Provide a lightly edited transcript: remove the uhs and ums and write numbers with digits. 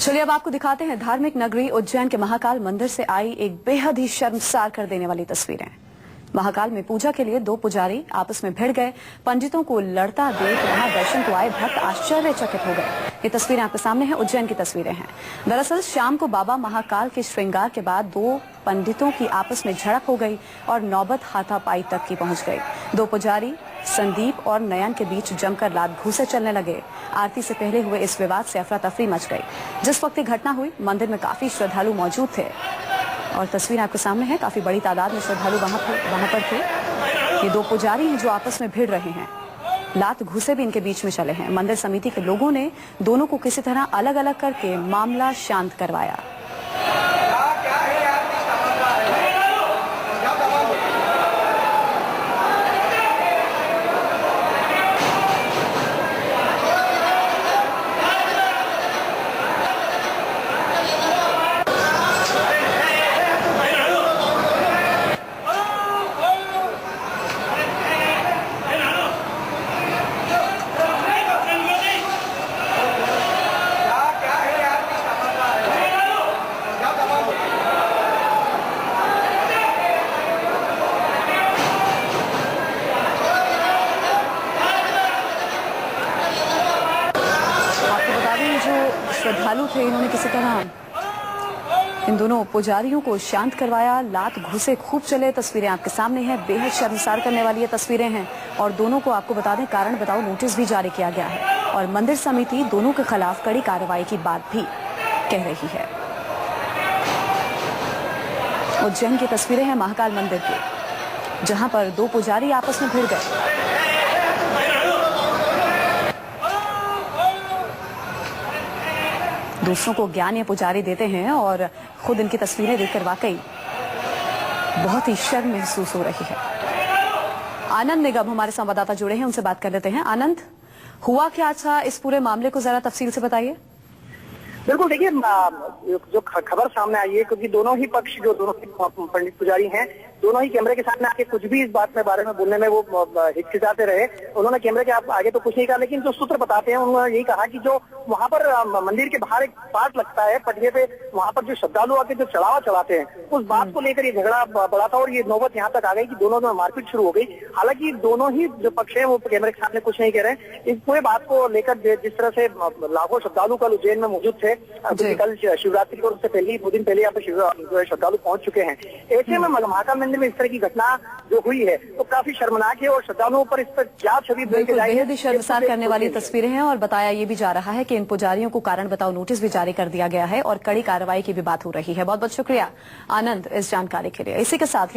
चलिए अब आपको दिखाते हैं धार्मिक नगरी उज्जैन के महाकाल मंदिर से आई एक बेहद ही शर्मसार कर देने वाली तस्वीरें। महाकाल में पूजा के लिए दो पुजारी आपस में भिड़ गए। पंडितों को लड़ता देख वहां दर्शन को आए भक्त आश्चर्यचकित हो गए। ये तस्वीरें आपके सामने हैं, उज्जैन की तस्वीरें हैं। दरअसल शाम को बाबा महाकाल के श्रृंगार के बाद दो पंडितों की आपस में झड़प हो गई और नौबत हाथापाई तक की पहुंच गई। दो पुजारी संदीप और नयन के बीच जमकर लात घूंसे चलने लगे। आरती से पहले हुए इस विवाद से अफरा तफरी मच गई। जिस वक्त घटना हुई मंदिर में काफी श्रद्धालु मौजूद थे और तस्वीर आपके सामने है। काफी बड़ी तादाद में श्रद्धालु वहां पर थे। ये दो पुजारी हैं जो आपस में भिड़ रहे हैं। लात घूसे भी इनके बीच में चले हैं। मंदिर समिति के लोगों ने दोनों को किसी तरह अलग अलग करके मामला शांत करवाया। श्रद्धालु थे, इन्होंने किसी तरह इन दोनों पुजारियों को शांत करवाया। लात घुसे खूब चले। तस्वीरें आपके सामने हैं। बेहद शर्मसार करने वाली ये तस्वीरें हैं और दोनों को आपको बता दें कारण बताओ नोटिस भी जारी किया गया है और मंदिर समिति दोनों के खिलाफ कड़ी कार्रवाई की बात भी कह रही है। उज्जैन की तस्वीरें हैं महाकाल मंदिर की, जहां पर दो पुजारी आपस में भिड़ गए। दूसरों को ज्ञान ये पुजारी देते हैं और खुद इनकी तस्वीरें देखकर वाकई बहुत ही शर्म महसूस हो रही है। आनंद निगम हमारे संवाददाता जुड़े हैं, उनसे बात कर लेते हैं। आनंद, हुआ क्या था इस पूरे मामले को जरा तफसील से बताइए। बिल्कुल, देखिए जो खबर सामने आई है क्योंकि दोनों ही पक्ष जो दोनों पंडित पुजारी हैं दोनों ही कैमरे के सामने आके कुछ भी इस बात में बारे में बोलने में वो हिचकिचाते रहे। उन्होंने कैमरे के आगे तो कुछ नहीं कहा, लेकिन जो सूत्र बताते हैं उन्होंने यही कहा कि जो वहां पर मंदिर के बाहर एक पार्ट लगता है पटिये पे, वहां पर जो श्रद्धालु आके जो चढ़ावा चढ़ाते हैं उस बात को लेकर ये झगड़ा बढ़ा था और ये नौबत यहाँ तक आ गई कि दोनों में मारपीट शुरू हो गई। हालांकि दोनों ही जो पक्ष है वो कैमरे के सामने कुछ नहीं कह रहे। इस पूरे बात को लेकर जिस तरह से लाखों श्रद्धालु कल उज्जैन में मौजूद थे, कल शिवरात्रि और उससे पहले 2 दिन पहले यहाँ पे श्रद्धालु पहुंच चुके हैं। ऐसे में महाकाल मंदिर में इस तरह की घटना जो हुई है तो काफी शर्मनाक है और श्रद्धालुओं पर इस पर क्या छवि बेहद ही शर्मसार करने वाली तस्वीरें हैं और बताया ये भी जा रहा है कि इन पुजारियों को कारण बताओ नोटिस भी जारी कर दिया गया है और कड़ी कार्रवाई की भी बात हो रही है। बहुत बहुत शुक्रिया आनंद इस जानकारी के लिए। इसी के साथ